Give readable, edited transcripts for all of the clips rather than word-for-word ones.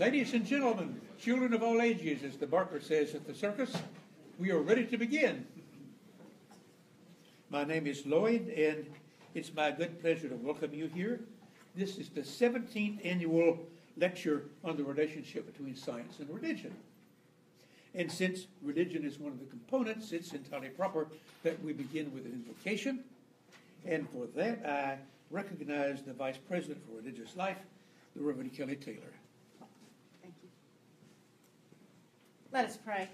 Ladies and gentlemen, children of all ages, as the barker says at the circus, we are ready to begin. My name is Lloyd, and it's my good pleasure to welcome you here. This is the 17th annual lecture on the relationship between science and religion. And since religion is one of the components, it's entirely proper that we begin with an invocation. And for that, I recognize the Vice President for Religious Life, the Reverend Kelly Taylor. Thank you. Let us pray.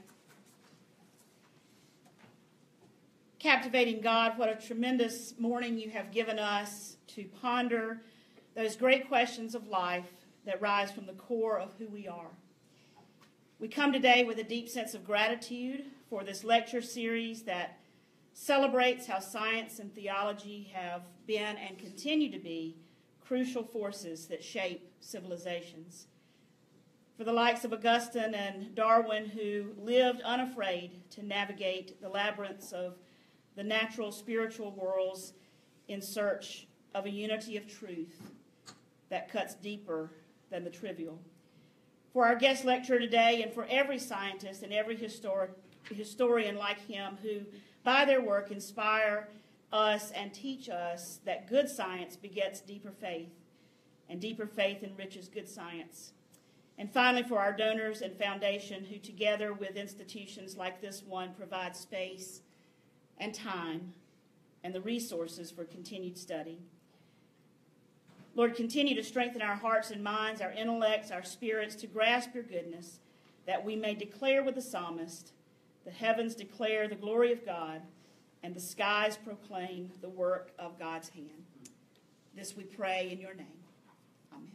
Captivating God, what a tremendous morning you have given us to ponder those great questions of life that rise from the core of who we are. We come today with a deep sense of gratitude for this lecture series that celebrates how science and theology have been and continue to be crucial forces that shape civilizations. For the likes of Augustine and Darwin, who lived unafraid to navigate the labyrinths of the natural spiritual worlds in search of a unity of truth that cuts deeper than the trivial. For our guest lecturer today, and for every scientist and every historian like him who, by their work, inspire us and teach us that good science begets deeper faith, and deeper faith enriches good science. And finally, for our donors and foundation who, together with institutions like this one, provide space and time and the resources for continued study. Lord, continue to strengthen our hearts and minds, our intellects, our spirits to grasp your goodness, that we may declare with the psalmist, the heavens declare the glory of God, and the skies proclaim the work of God's hand. This we pray in your name. Amen.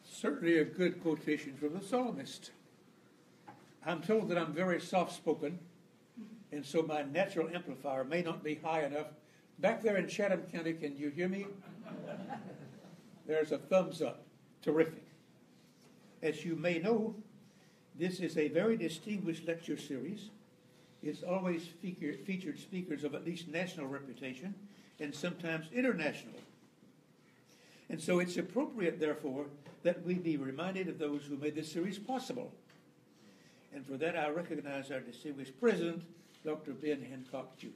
Certainly a good quotation from the psalmist. I'm told that I'm very soft-spoken, and so my natural amplifier may not be high enough. Back there in Chatham County, can you hear me? There's a thumbs up. Terrific. As you may know, this is a very distinguished lecture series. It's always featured speakers of at least national reputation and sometimes international. And so it's appropriate, therefore, that we be reminded of those who made this series possible. And for that, I recognize our distinguished president, Dr. Ben Hancock, Jr.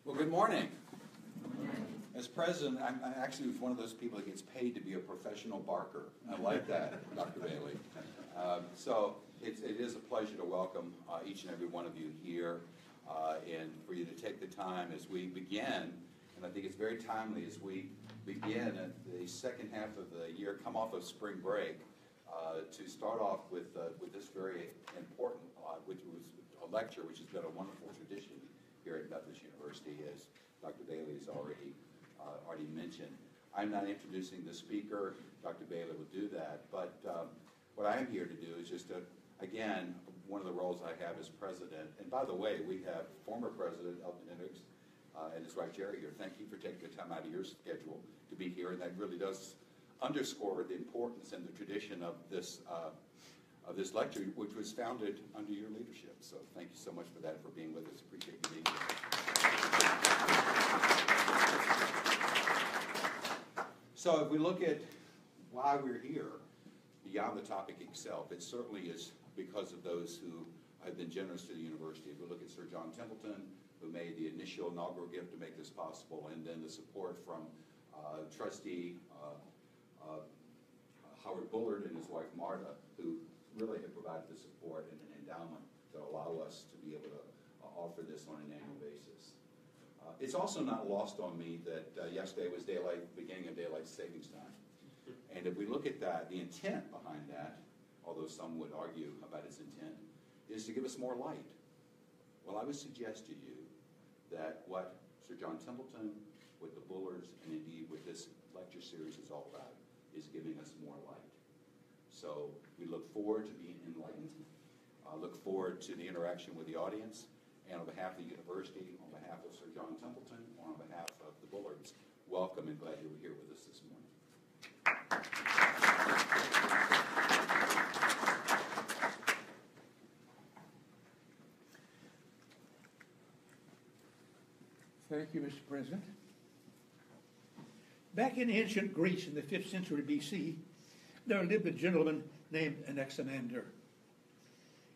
Well, good morning. As president, I'm actually one of those people that gets paid to be a professional barker. I like that, Dr. Bailey. So it is a pleasure to welcome each and every one of you here and for you to take the time as we begin. And I think it's very timely as we begin at the second half of the year, come off of spring break, to start off with this very important, which was a lecture, which has been a wonderful tradition here at Methodist University, as Dr. Bailey has already mentioned. I'm not introducing the speaker. Dr. Bailey will do that. But what I am here to do is just to, again, one of the roles I have as president. And by the way, we have former President Elton Hendricks and his wife Jerry here. Thank you for taking the time out of your schedule to be here. And that really does underscore the importance and the tradition of this lecture, which was founded under your leadership. So thank you so much for that, for being with us. Appreciate you being here. So if we look at why we're here, beyond the topic itself, it certainly is because of those who have been generous to the university. If we look at Sir John Templeton, who made the initial inaugural gift to make this possible, and then the support from Trustee Howard Bullard and his wife Marta, who really have provided the support and an endowment to allow us to be able to offer this on an annual basis. It's also not lost on me that yesterday was beginning of daylight savings time. And if we look at that, the intent behind that, although some would argue about its intent, is to give us more light. Well, I would suggest to you that what Sir John Templeton, with the Bullards, and indeed with this lecture series is all about, is giving us more light. So we look forward to being enlightened, look forward to the interaction with the audience, and on behalf of the university, on behalf of Sir John Templeton, on behalf of the Bullards, welcome and glad you're here with us this morning. Thank you, Mr. President. Back in ancient Greece in the 5th century BC, there lived a gentleman named Anaximander.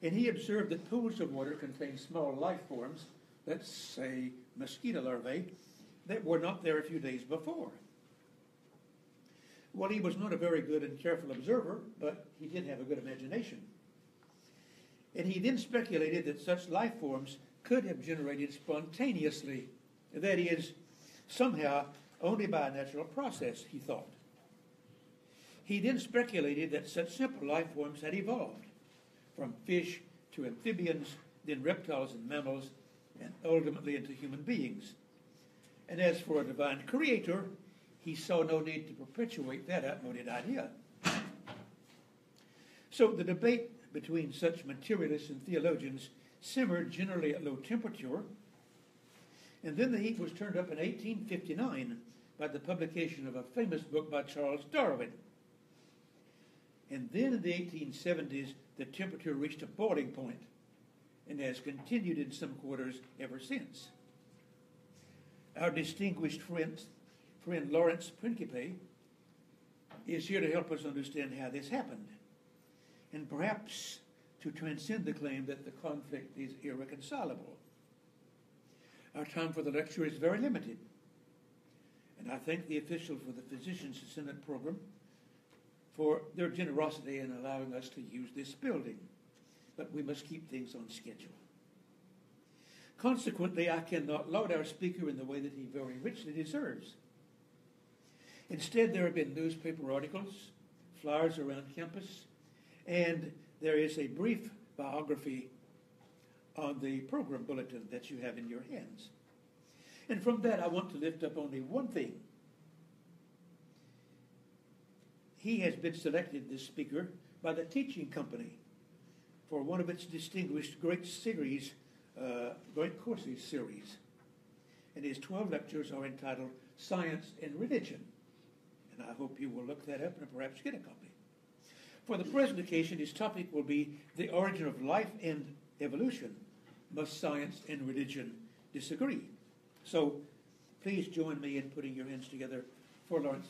And he observed that pools of water contain small life forms, let's say mosquito larvae, that were not there a few days before. Well, he was not a very good and careful observer, but he did have a good imagination. And he then speculated that such life forms could have generated spontaneously, that is, somehow only by a natural process, he thought. He then speculated that such simple life forms had evolved from fish to amphibians, then reptiles and mammals, and ultimately into human beings. And as for a divine creator, he saw no need to perpetuate that outmoded idea. So the debate between such materialists and theologians simmered generally at low temperature, and then the heat was turned up in 1859 by the publication of a famous book by Charles Darwin. And then in the 1870s, the temperature reached a boiling point and has continued in some quarters ever since. Our distinguished friend Lawrence Principe is here to help us understand how this happened, and perhaps to transcend the claim that the conflict is irreconcilable. Our time for the lecture is very limited, and I thank the officials for the Physicians Senate program for their generosity in allowing us to use this building, but we must keep things on schedule. Consequently, I cannot laud our speaker in the way that he very richly deserves. Instead, there have been newspaper articles, flyers around campus, and there is a brief biography on the program bulletin that you have in your hands. And from that, I want to lift up only one thing. He has been selected, this speaker, by the teaching company for one of its distinguished great courses series. And his 12 lectures are entitled Science and Religion. And I hope you will look that up and perhaps get a copy. For the present occasion, his topic will be the origin of life and evolution. Must science and religion disagree? So please join me in putting your hands together for Lawrence.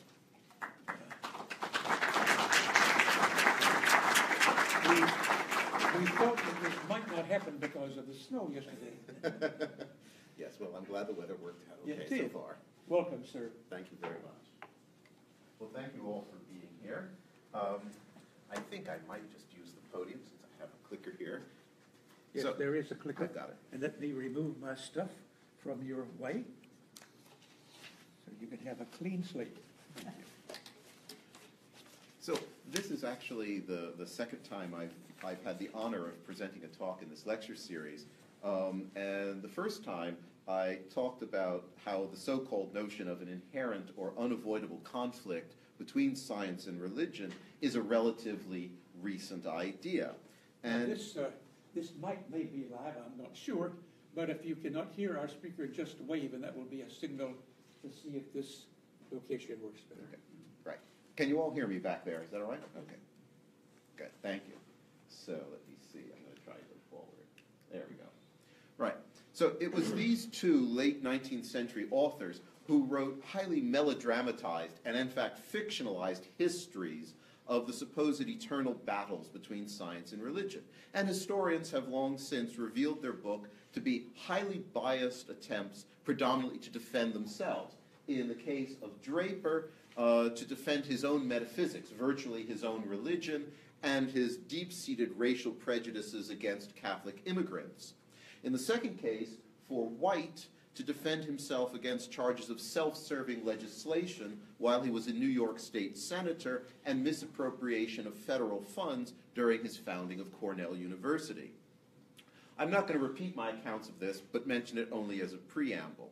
We thought that this might not happen because of the snow yesterday. Yes, well, I'm glad the weather worked out okay so far. Welcome, sir. Thank you very much. Well, thank you all for being here. I think I might just use the podium since I have a clicker here. Yes, so, there is a clicker. I've got it. And let me remove my stuff from your way so you can have a clean slate. So this is actually the second time I've had the honor of presenting a talk in this lecture series. And the first time I talked about how the so-called notion of an inherent or unavoidable conflict between science and religion is a relatively recent idea. And this may be live, I'm not sure, but if you cannot hear our speaker, just wave, and that will be a signal to see if this location works better. Okay. Right. Can you all hear me back there? Is that all right? Okay. Good. Thank you. So let me see. I'm going to try to go forward. There we go. Right. So it was these two late 19th century authors who wrote highly melodramatized and, in fact, fictionalized histories of the supposed eternal battles between science and religion. And historians have long since revealed their book to be highly biased attempts predominantly to defend themselves. In the case of Draper, to defend his own metaphysics, virtually his own religion, and his deep-seated racial prejudices against Catholic immigrants. In the second case, for White, to defend himself against charges of self-serving legislation while he was a New York State senator and misappropriation of federal funds during his founding of Cornell University. I'm not going to repeat my accounts of this, but mention it only as a preamble.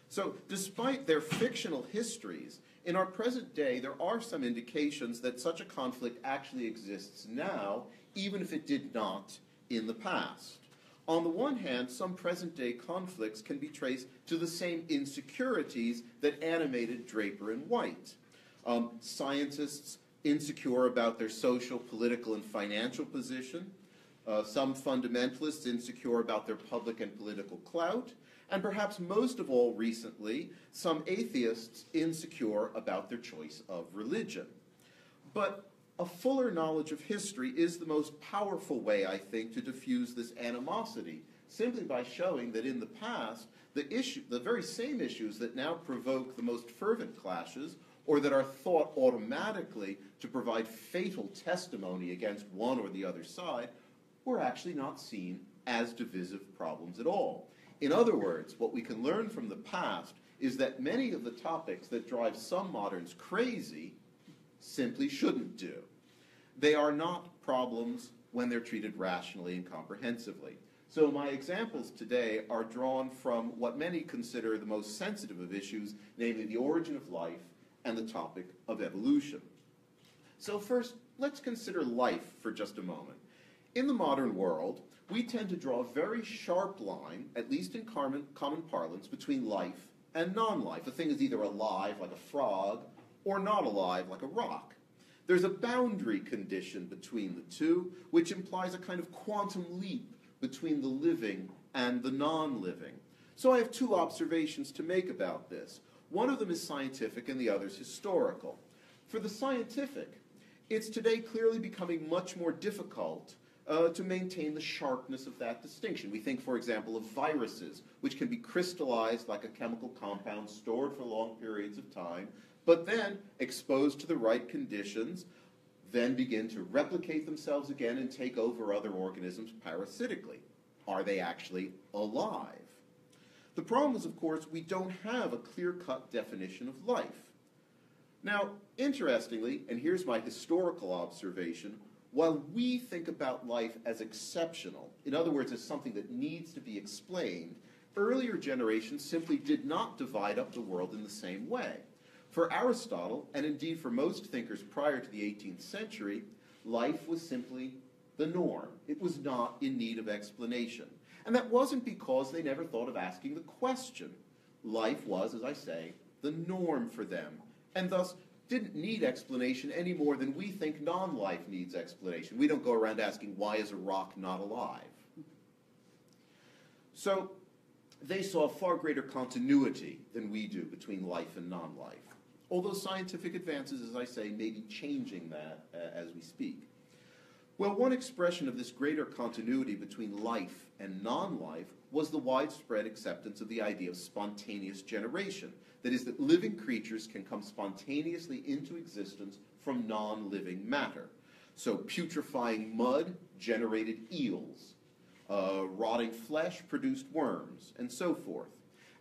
So, despite their fictional histories, in our present day, there are some indications that such a conflict actually exists now, even if it did not in the past. On the one hand, some present-day conflicts can be traced to the same insecurities that animated Draper and White. Scientists insecure about their social, political, and financial position. Some fundamentalists insecure about their public and political clout. and perhaps most of all recently, some atheists insecure about their choice of religion. But a fuller knowledge of history is the most powerful way, I think, to diffuse this animosity, simply by showing that in the past, the very same issues that now provoke the most fervent clashes, or that are thought automatically to provide fatal testimony against one or the other side, were actually not seen as divisive problems at all. In other words, what we can learn from the past is that many of the topics that drive some moderns crazy simply shouldn't do. They are not problems when they're treated rationally and comprehensively. So my examples today are drawn from what many consider the most sensitive of issues, namely the origin of life and the topic of evolution. So first, let's consider life for just a moment. In the modern world, we tend to draw a very sharp line, at least in common parlance, between life and non-life. A thing is either alive, like a frog, or not alive, like a rock. There's a boundary condition between the two, which implies a kind of quantum leap between the living and the non-living. So I have two observations to make about this. One of them is scientific and the other is historical. For the scientific, it's today clearly becoming much more difficult to maintain the sharpness of that distinction. We think, for example, of viruses, which can be crystallized like a chemical compound stored for long periods of time, but then, exposed to the right conditions, then begin to replicate themselves again and take over other organisms parasitically. Are they actually alive? The problem is, of course, we don't have a clear-cut definition of life. Now, interestingly, and here's my historical observation, while we think about life as exceptional, in other words, as something that needs to be explained, earlier generations simply did not divide up the world in the same way. For Aristotle, and indeed for most thinkers prior to the 18th century, life was simply the norm. It was not in need of explanation. And that wasn't because they never thought of asking the question. Life was, as I say, the norm for them, and thus didn't need explanation any more than we think non-life needs explanation. We don't go around asking, why is a rock not alive? So they saw a far greater continuity than we do between life and non-life. Although scientific advances, as I say, may be changing that as we speak. Well, one expression of this greater continuity between life and non-life was the widespread acceptance of the idea of spontaneous generation. That is, that living creatures can come spontaneously into existence from non-living matter. So putrefying mud generated eels, rotting flesh produced worms, and so forth.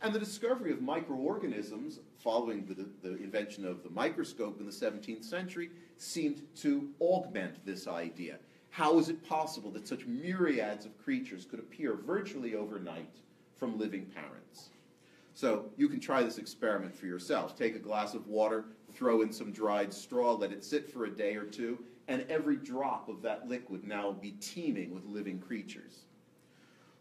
And the discovery of microorganisms following the invention of the microscope in the 17th century seemed to augment this idea. How is it possible that such myriads of creatures could appear virtually overnight from living parents? So you can try this experiment for yourselves. Take a glass of water, throw in some dried straw, let it sit for a day or two, and every drop of that liquid now be teeming with living creatures.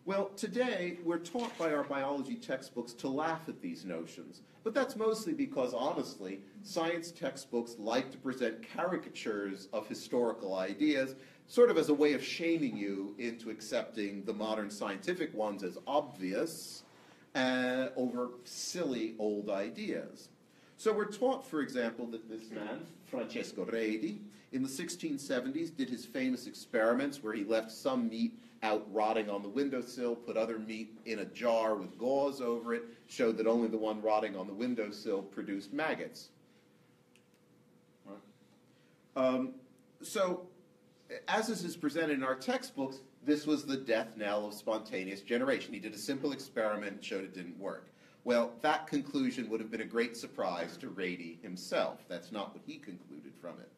Well, today we're taught by our biology textbooks to laugh at these notions, but that's mostly because, honestly, science textbooks like to present caricatures of historical ideas, sort of as a way of shaming you into accepting the modern scientific ones as obvious over silly old ideas. So we're taught, for example, that this man, Francesco Redi, in the 1670s did his famous experiments where he left some meat out rotting on the windowsill, put other meat in a jar with gauze over it, showed that only the one rotting on the windowsill produced maggots. So, as this is presented in our textbooks, this was the death knell of spontaneous generation. He did a simple experiment and showed it didn't work. Well, that conclusion would have been a great surprise to Redi himself. That's not what he concluded from it.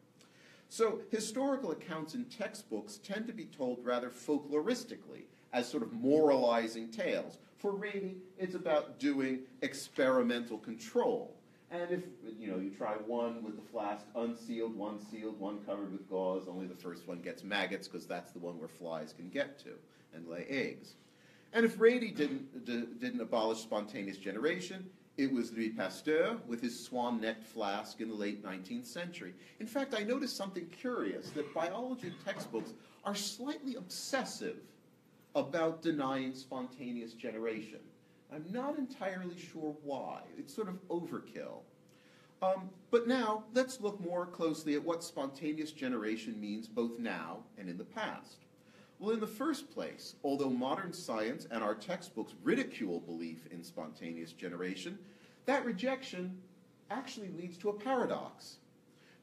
So historical accounts in textbooks tend to be told rather folkloristically, as sort of moralizing tales. For Redi, it's about doing experimental control. And if you try one with the flask unsealed, one sealed, one covered with gauze, only the first one gets maggots because that's the one where flies can get to and lay eggs. And if Redi didn't abolish spontaneous generation, it was Louis Pasteur with his swan-necked flask in the late 19th century. In fact, I noticed something curious, that biology textbooks are slightly obsessive about denying spontaneous generation. I'm not entirely sure why. It's sort of overkill. But now, let's look more closely at what spontaneous generation means both now and in the past. Well, in the first place, although modern science and our textbooks ridicule belief in spontaneous generation, that rejection actually leads to a paradox.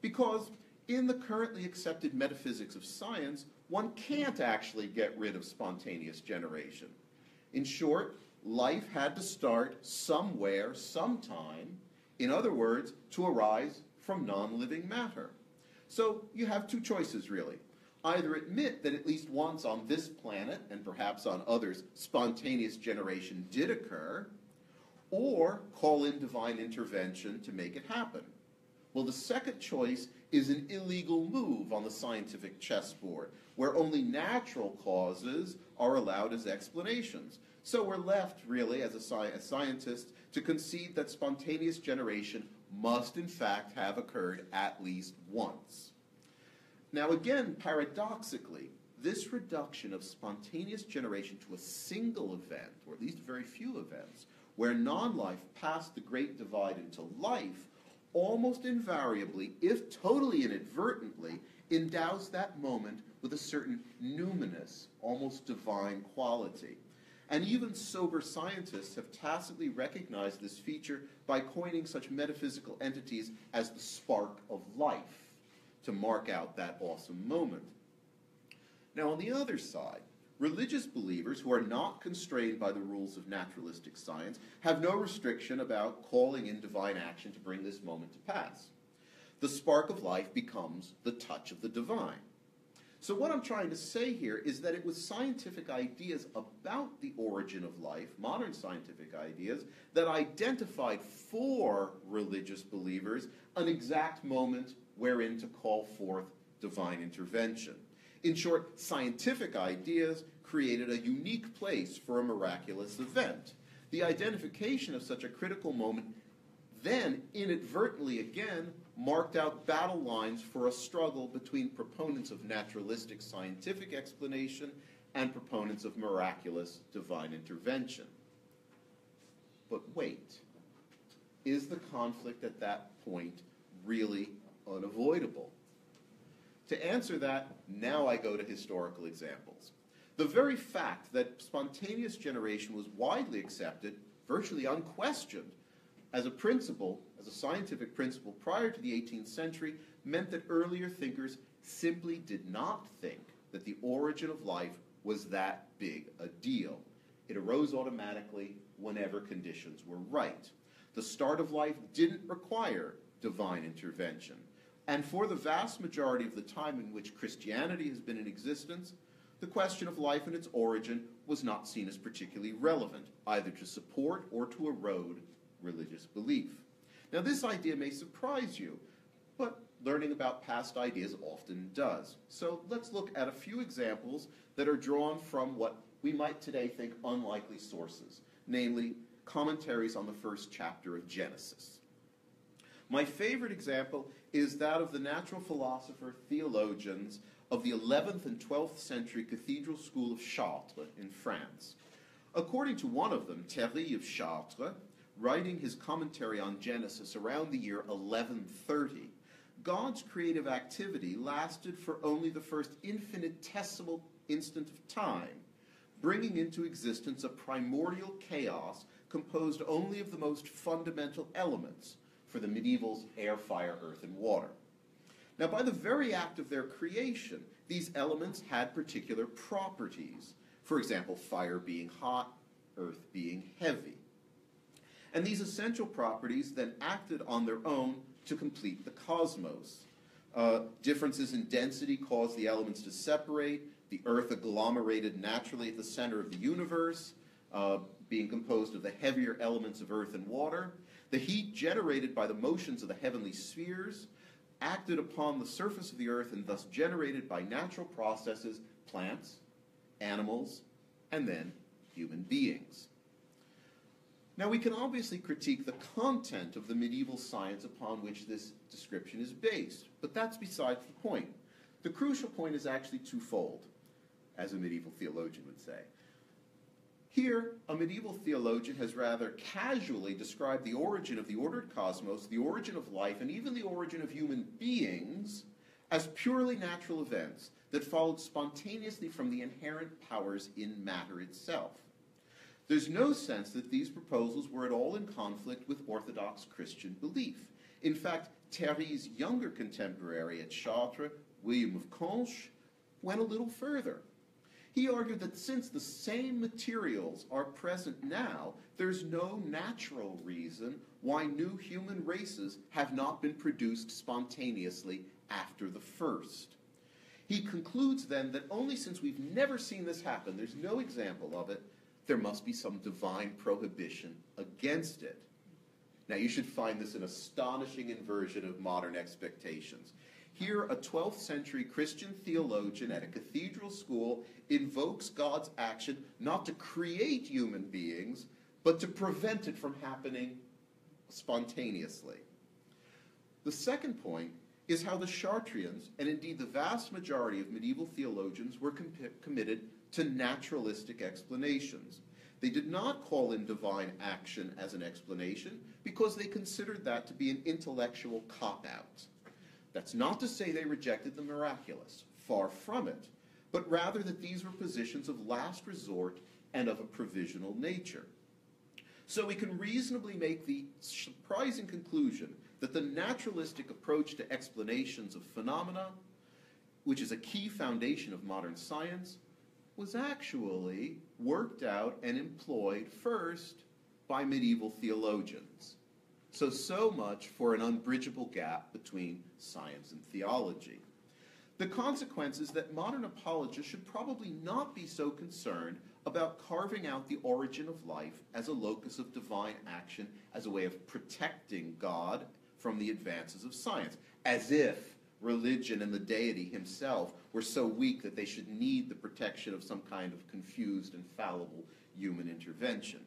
Because in the currently accepted metaphysics of science, one can't actually get rid of spontaneous generation. In short, life had to start somewhere, sometime, in other words, to arise from non-living matter. So you have two choices, really. Either admit that at least once on this planet, and perhaps on others, spontaneous generation did occur, or call in divine intervention to make it happen. Well, the second choice is an illegal move on the scientific chessboard, where only natural causes are allowed as explanations. So we're left, really, as scientists, to concede that spontaneous generation must, in fact, have occurred at least once. Now, again, paradoxically, this reduction of spontaneous generation to a single event, or at least very few events, where non-life passed the great divide into life, almost invariably, if totally inadvertently, endows that moment with a certain numinous, almost divine quality. And even sober scientists have tacitly recognized this feature by coining such metaphysical entities as the spark of life to mark out that awesome moment. Now, on the other side, religious believers who are not constrained by the rules of naturalistic science have no restriction about calling in divine action to bring this moment to pass. The spark of life becomes the touch of the divine. So what I'm trying to say here is that it was scientific ideas about the origin of life, modern scientific ideas, that identified for religious believers an exact moment wherein to call forth divine intervention. In short, scientific ideas created a unique place for a miraculous event. The identification of such a critical moment then inadvertently again marked out battle lines for a struggle between proponents of naturalistic scientific explanation and proponents of miraculous divine intervention. But wait, is the conflict at that point really unavoidable? To answer that, now I go to historical examples. The very fact that spontaneous generation was widely accepted, virtually unquestioned, as a principle, as a scientific principle prior to the 18th century, meant that earlier thinkers simply did not think that the origin of life was that big a deal. It arose automatically whenever conditions were right. The start of life didn't require divine intervention. And for the vast majority of the time in which Christianity has been in existence, the question of life and its origin was not seen as particularly relevant, either to support or to erode religious belief. Now, this idea may surprise you, but learning about past ideas often does. So let's look at a few examples that are drawn from what we might today think unlikely sources, namely commentaries on the first chapter of Genesis. My favorite example is that of the natural philosopher theologians of the 11th and 12th century Cathedral School of Chartres in France. According to one of them, Thierry of Chartres, writing his commentary on Genesis around the year 1130, God's creative activity lasted for only the first infinitesimal instant of time, bringing into existence a primordial chaos composed only of the most fundamental elements, for the medievals air, fire, earth, and water. Now, by the very act of their creation, these elements had particular properties. For example, fire being hot, earth being heavy. And these essential properties then acted on their own to complete the cosmos. Differences in density caused the elements to separate. The earth agglomerated naturally at the center of the universe, being composed of the heavier elements of earth and water. The heat generated by the motions of the heavenly spheres acted upon the surface of the earth and thus generated by natural processes plants, animals, and then human beings. Now, we can obviously critique the content of the medieval science upon which this description is based, but that's besides the point. The crucial point is actually twofold, as a medieval theologian would say. Here, a medieval theologian has rather casually described the origin of the ordered cosmos, the origin of life, and even the origin of human beings as purely natural events that followed spontaneously from the inherent powers in matter itself. There's no sense that these proposals were at all in conflict with Orthodox Christian belief. In fact, Théry's younger contemporary at Chartres, William of Conches, went a little further. He argued that since the same materials are present now, there's no natural reason why new human races have not been produced spontaneously after the first. He concludes then that only since we've never seen this happen, there's no example of it, there must be some divine prohibition against it. Now you should find this an astonishing inversion of modern expectations. Here, a 12th century Christian theologian at a cathedral school invokes God's action not to create human beings, but to prevent it from happening spontaneously. The second point is how the Chartrians, and indeed the vast majority of medieval theologians, were committed to naturalistic explanations. They did not call in divine action as an explanation because they considered that to be an intellectual cop-out. That's not to say they rejected the miraculous, far from it, but rather that these were positions of last resort and of a provisional nature. So we can reasonably make the surprising conclusion that the naturalistic approach to explanations of phenomena, which is a key foundation of modern science, was actually worked out and employed first by medieval theologians. So much for an unbridgeable gap between science and theology. The consequence is that modern apologists should probably not be so concerned about carving out the origin of life as a locus of divine action, as a way of protecting God from the advances of science, as if religion and the deity himself were so weak that they should need the protection of some kind of confused and fallible human intervention.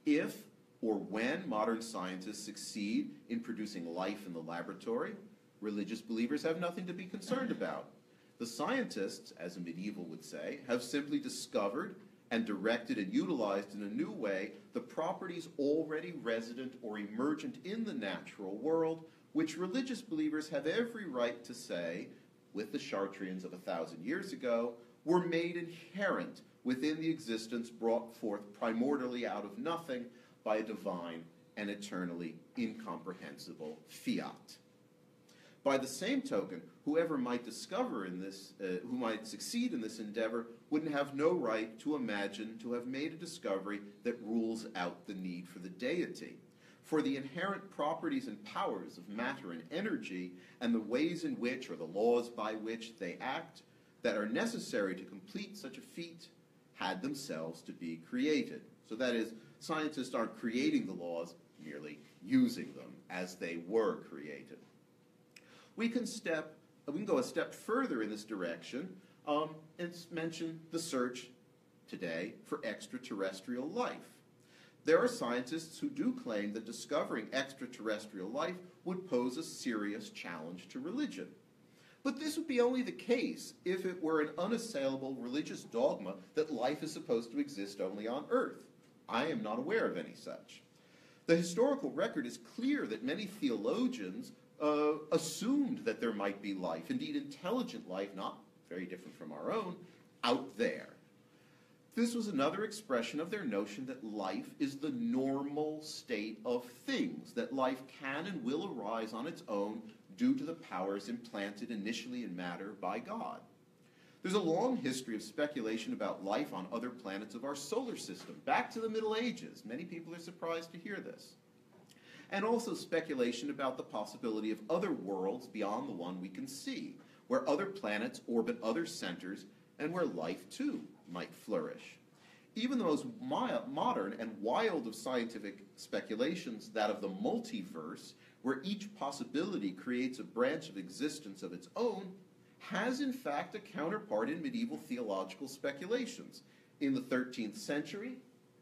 If or when modern scientists succeed in producing life in the laboratory, religious believers have nothing to be concerned about. The scientists, as a medieval would say, have simply discovered and directed and utilized in a new way the properties already resident or emergent in the natural world, which religious believers have every right to say, with the Chartrians of 1,000 years ago, were made inherent within the existence brought forth primordially out of nothing by a divine and eternally incomprehensible fiat. By the same token, whoever might discover in this, who might succeed in this endeavor, would have no right to imagine to have made a discovery that rules out the need for the deity. For the inherent properties and powers of matter and energy, and the ways in which, or the laws by which they act, that are necessary to complete such a feat, had themselves to be created. So that is, scientists aren't creating the laws, merely using them as they were created. We can go a step further in this direction and mention the search today for extraterrestrial life. There are scientists who do claim that discovering extraterrestrial life would pose a serious challenge to religion. But this would be only the case if it were an unassailable religious dogma that life is supposed to exist only on Earth. I am not aware of any such. The historical record is clear that many theologians assumed that there might be life, indeed intelligent life, not very different from our own, out there. This was another expression of their notion that life is the normal state of things, that life can and will arise on its own due to the powers implanted initially in matter by God. There's a long history of speculation about life on other planets of our solar system, back to the Middle Ages. Many people are surprised to hear this. And also speculation about the possibility of other worlds beyond the one we can see, where other planets orbit other centers and where life, too, might flourish. Even the most modern and wild of scientific speculations, that of the multiverse, where each possibility creates a branch of existence of its own, has in fact a counterpart in medieval theological speculations. In the 13th century,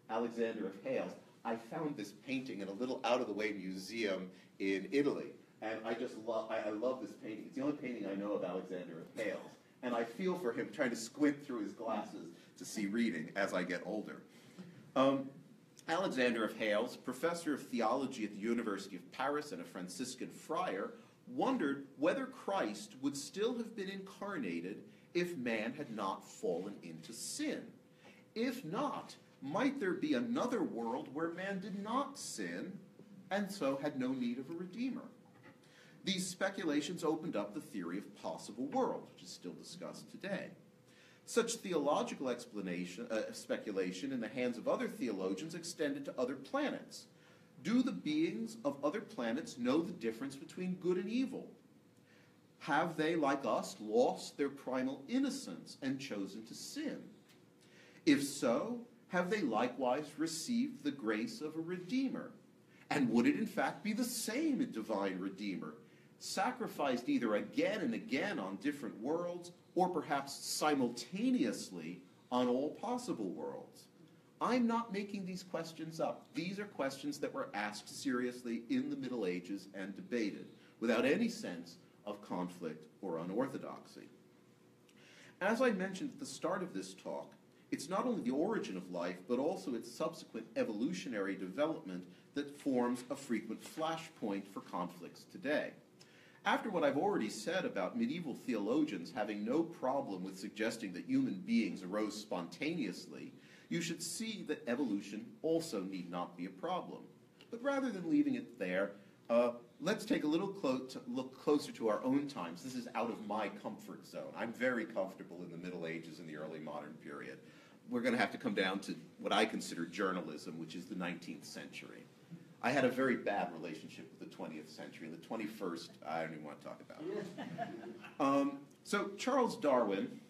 Alexander of Hales, I found this painting in a little out-of-the-way museum in Italy, and I love this painting. It's the only painting I know of Alexander of Hales, and I feel for him trying to squint through his glasses to see reading as I get older. Alexander of Hales, professor of theology at the University of Paris and a Franciscan friar, wondered whether Christ would still have been incarnated if man had not fallen into sin. If not, might there be another world where man did not sin and so had no need of a redeemer? These speculations opened up the theory of possible world, which is still discussed today. Such theological speculation in the hands of other theologians extended to other planets. Do the beings of other planets know the difference between good and evil? Have they, like us, lost their primal innocence and chosen to sin? If so, have they likewise received the grace of a Redeemer? And would it in fact be the same divine Redeemer, sacrificed either again and again on different worlds, or perhaps simultaneously on all possible worlds? I'm not making these questions up. These are questions that were asked seriously in the Middle Ages and debated, without any sense of conflict or unorthodoxy. As I mentioned at the start of this talk, it's not only the origin of life, but also its subsequent evolutionary development that forms a frequent flashpoint for conflicts today. After what I've already said about medieval theologians having no problem with suggesting that human beings arose spontaneously, you should see that evolution also need not be a problem. But rather than leaving it there, let's take a little look closer to our own times. This is out of my comfort zone. I'm very comfortable in the Middle Ages and the early modern period. We're going to have to come down to what I consider journalism, which is the 19th century. I had a very bad relationship with the 20th century. The 21st, I don't even want to talk about. So Charles Darwin,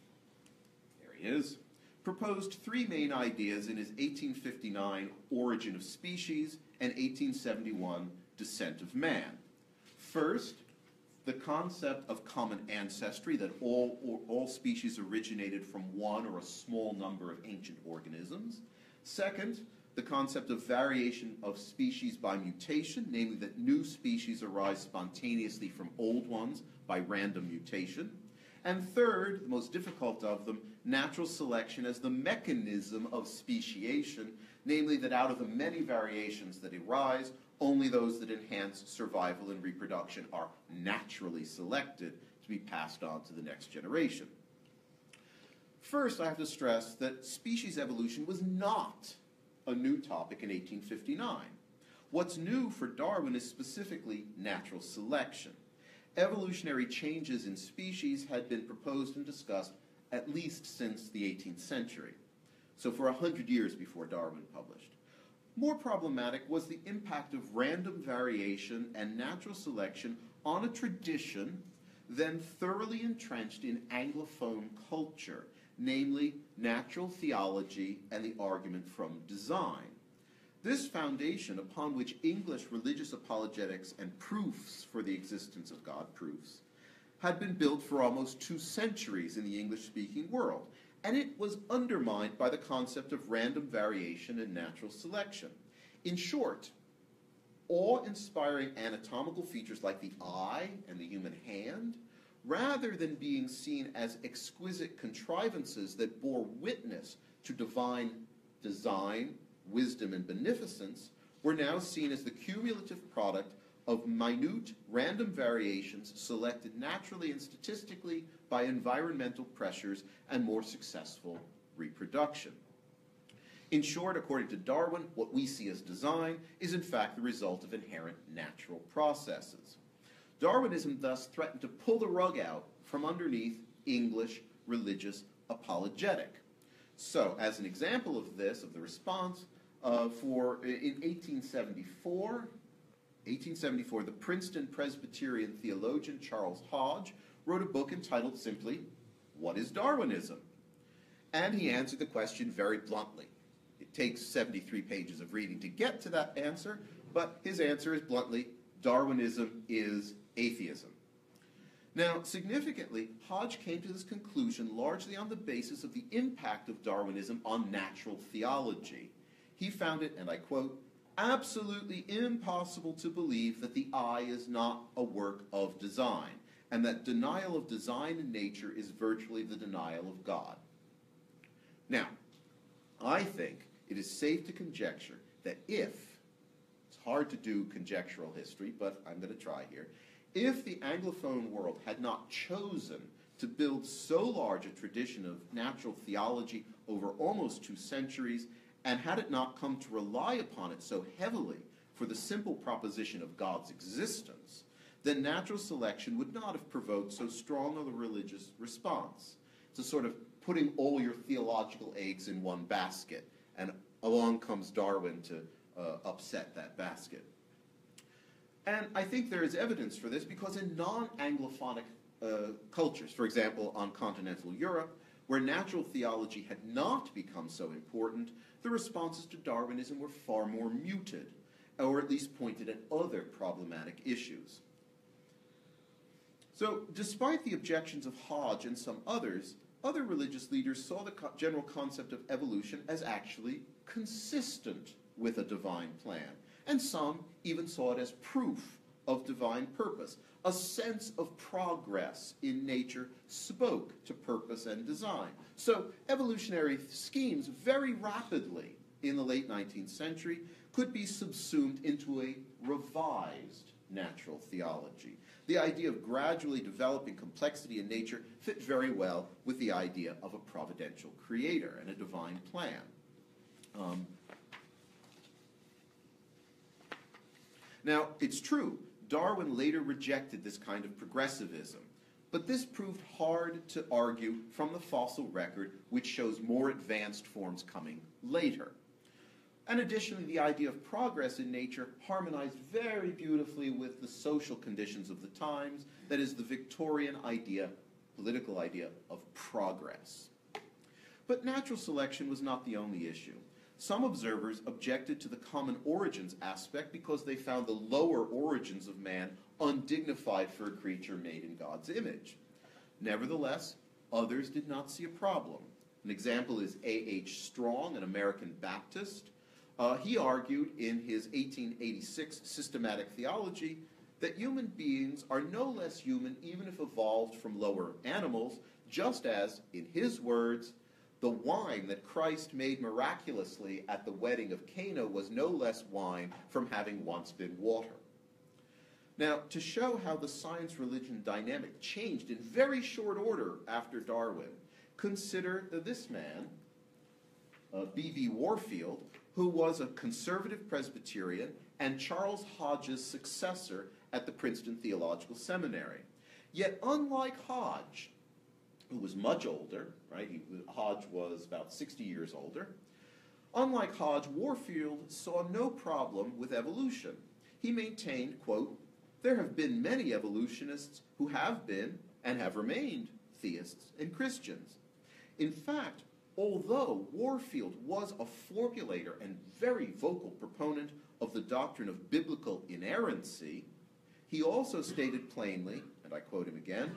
there he is, proposed three main ideas in his 1859 Origin of Species and 1871 Descent of Man. First, the concept of common ancestry, that all species originated from one or a small number of ancient organisms. Second, the concept of variation of species by mutation, namely that new species arise spontaneously from old ones by random mutation. And third, the most difficult of them, natural selection as the mechanism of speciation, namely that out of the many variations that arise, only those that enhance survival and reproduction are naturally selected to be passed on to the next generation. First, I have to stress that species evolution was not a new topic in 1859. What's new for Darwin is specifically natural selection. Evolutionary changes in species had been proposed and discussed at least since the 18th century, so for 100 years before Darwin published. More problematic was the impact of random variation and natural selection on a tradition then thoroughly entrenched in Anglophone culture, namely natural theology and the argument from design. This foundation, upon which English religious apologetics and proofs for the existence of God proofs, had been built for almost 2 centuries in the English-speaking world, and it was undermined by the concept of random variation and natural selection. In short, awe-inspiring anatomical features like the eye and the human hand, rather than being seen as exquisite contrivances that bore witness to divine design, wisdom, and beneficence, were now seen as the cumulative product of minute random variations selected naturally and statistically by environmental pressures and more successful reproduction. In short, according to Darwin, what we see as design is in fact the result of inherent natural processes. Darwinism thus threatened to pull the rug out from underneath English religious apologetic. So, as an example of this, of the response, in 1874, the Princeton Presbyterian theologian Charles Hodge wrote a book entitled simply, "What is Darwinism?" And he answered the question very bluntly. It takes 73 pages of reading to get to that answer, but his answer is bluntly, Darwinism is atheism. Now, significantly, Hodge came to this conclusion largely on the basis of the impact of Darwinism on natural theology. He found it, and I quote, absolutely impossible to believe that the eye is not a work of design, and that denial of design in nature is virtually the denial of God. Now, I think it is safe to conjecture that if, it's hard to do conjectural history, but I'm going to try here, if the Anglophone world had not chosen to build so large a tradition of natural theology over almost 2 centuries, and had it not come to rely upon it so heavily for the simple proposition of God's existence, then natural selection would not have provoked so strong a religious response. It's a sort of putting all your theological eggs in one basket, and along comes Darwin to upset that basket. And I think there is evidence for this because in non-Anglophonic cultures, for example, on continental Europe, where natural theology had not become so important, the responses to Darwinism were far more muted, or at least pointed at other problematic issues. So, despite the objections of Hodge and some others, other religious leaders saw the general concept of evolution as actually consistent with a divine plan, and some even saw it as proof of divine purpose. A sense of progress in nature spoke to purpose and design. So evolutionary schemes very rapidly in the late 19th century could be subsumed into a revised natural theology. The idea of gradually developing complexity in nature fit very well with the idea of a providential creator and a divine plan. Now, it's true, Darwin later rejected this kind of progressivism, but this proved hard to argue from the fossil record, which shows more advanced forms coming later. And additionally, the idea of progress in nature harmonized very beautifully with the social conditions of the times, that is, the Victorian idea, political idea of progress. But natural selection was not the only issue. Some observers objected to the common origins aspect because they found the lower origins of man undignified for a creature made in God's image. Nevertheless, others did not see a problem. An example is A.H. Strong, an American Baptist. He argued in his 1886 Systematic Theology that human beings are no less human even if evolved from lower animals, just as, in his words, the wine that Christ made miraculously at the wedding of Cana was no less wine from having once been water. Now, to show how the science-religion dynamic changed in very short order after Darwin, consider this man, B.B. Warfield, who was a conservative Presbyterian and Charles Hodge's successor at the Princeton Theological Seminary. Yet, unlike Hodge, who was much older, right? Hodge was about 60 years older. Unlike Hodge, Warfield saw no problem with evolution. He maintained, quote, "There have been many evolutionists who have been and have remained theists and Christians." In fact, although Warfield was a formulator and very vocal proponent of the doctrine of biblical inerrancy, he also stated plainly, and I quote him again,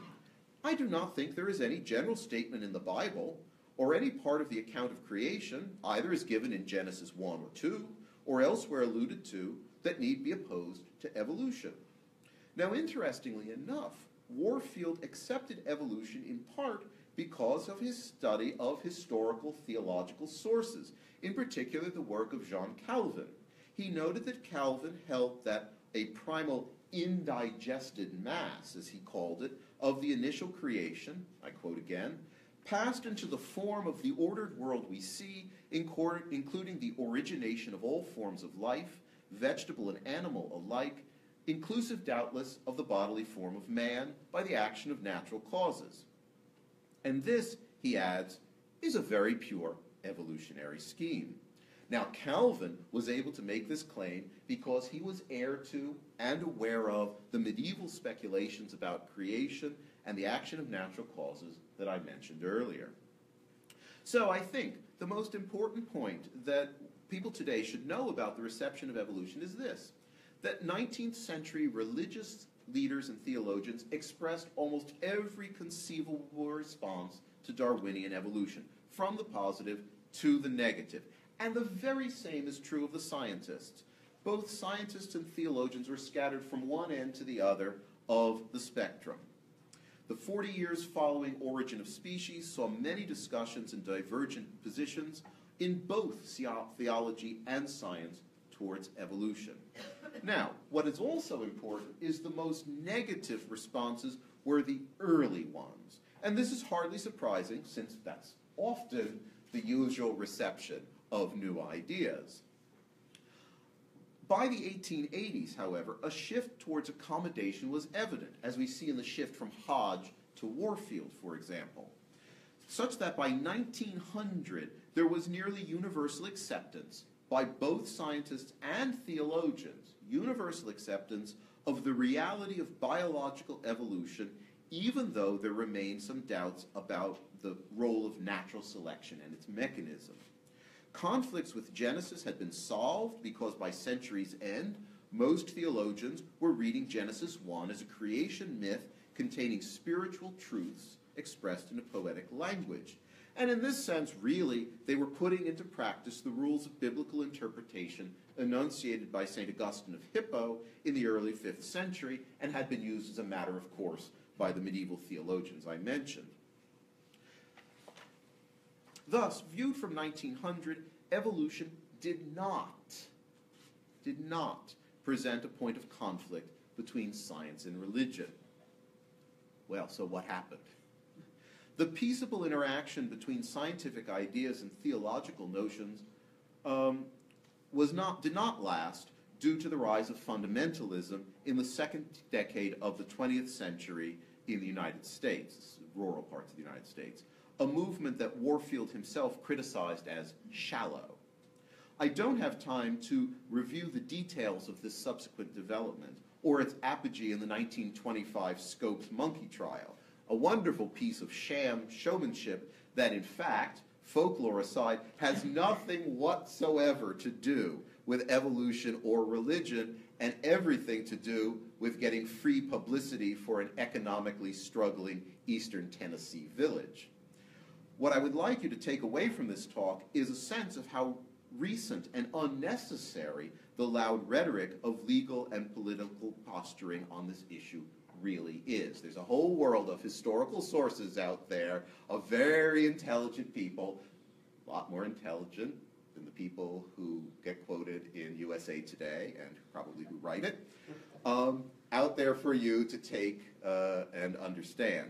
"I do not think there is any general statement in the Bible or any part of the account of creation, either as given in Genesis 1 or 2, or elsewhere alluded to, that need be opposed to evolution." Now, interestingly enough, Warfield accepted evolution in part because of his study of historical theological sources, in particular the work of Jean Calvin. He noted that Calvin held that a primal indigested mass, as he called it, of the initial creation, I quote again, passed into the form of the ordered world we see, including the origination of all forms of life, vegetable and animal alike, inclusive doubtless of the bodily form of man by the action of natural causes. And this, he adds, is a very pure evolutionary scheme. Now, Calvin was able to make this claim because he was heir to and aware of the medieval speculations about creation and the action of natural causes that I mentioned earlier. So I think the most important point that people today should know about the reception of evolution is this, that 19th century religious leaders and theologians expressed almost every conceivable response to Darwinian evolution, from the positive to the negative. And the very same is true of the scientists. Both scientists and theologians were scattered from one end to the other of the spectrum. The 40 years following Origin of Species saw many discussions and divergent positions in both theology and science towards evolution. Now, what is also important is the most negative responses were the early ones. And this is hardly surprising, since that's often the usual reception of new ideas. By the 1880s, however, a shift towards accommodation was evident, as we see in the shift from Hodge to Warfield, for example, such that by 1900 there was nearly universal acceptance by both scientists and theologians, universal acceptance of the reality of biological evolution, even though there remain some doubts about the role of natural selection and its mechanism. Conflicts with Genesis had been solved because by century's end, most theologians were reading Genesis 1 as a creation myth containing spiritual truths expressed in a poetic language. And in this sense, really, they were putting into practice the rules of biblical interpretation enunciated by St. Augustine of Hippo in the early 5th century and had been used as a matter of course by the medieval theologians I mentioned. Thus, viewed from 1900, evolution did not present a point of conflict between science and religion. Well, so what happened? The peaceable interaction between scientific ideas and theological notions did not last due to the rise of fundamentalism in the second decade of the 20th century in the United States, rural parts of the United States, a movement that Warfield himself criticized as shallow. I don't have time to review the details of this subsequent development or its apogee in the 1925 Scopes monkey trial, a wonderful piece of sham showmanship that, in fact, folklore aside, has nothing whatsoever to do with evolution or religion and everything to do with getting free publicity for an economically struggling eastern Tennessee village. What I would like you to take away from this talk is a sense of how recent and unnecessary the loud rhetoric of legal and political posturing on this issue really is. There's a whole world of historical sources out there of very intelligent people, a lot more intelligent than the people who get quoted in USA Today and probably who write it, out there for you to take and understand.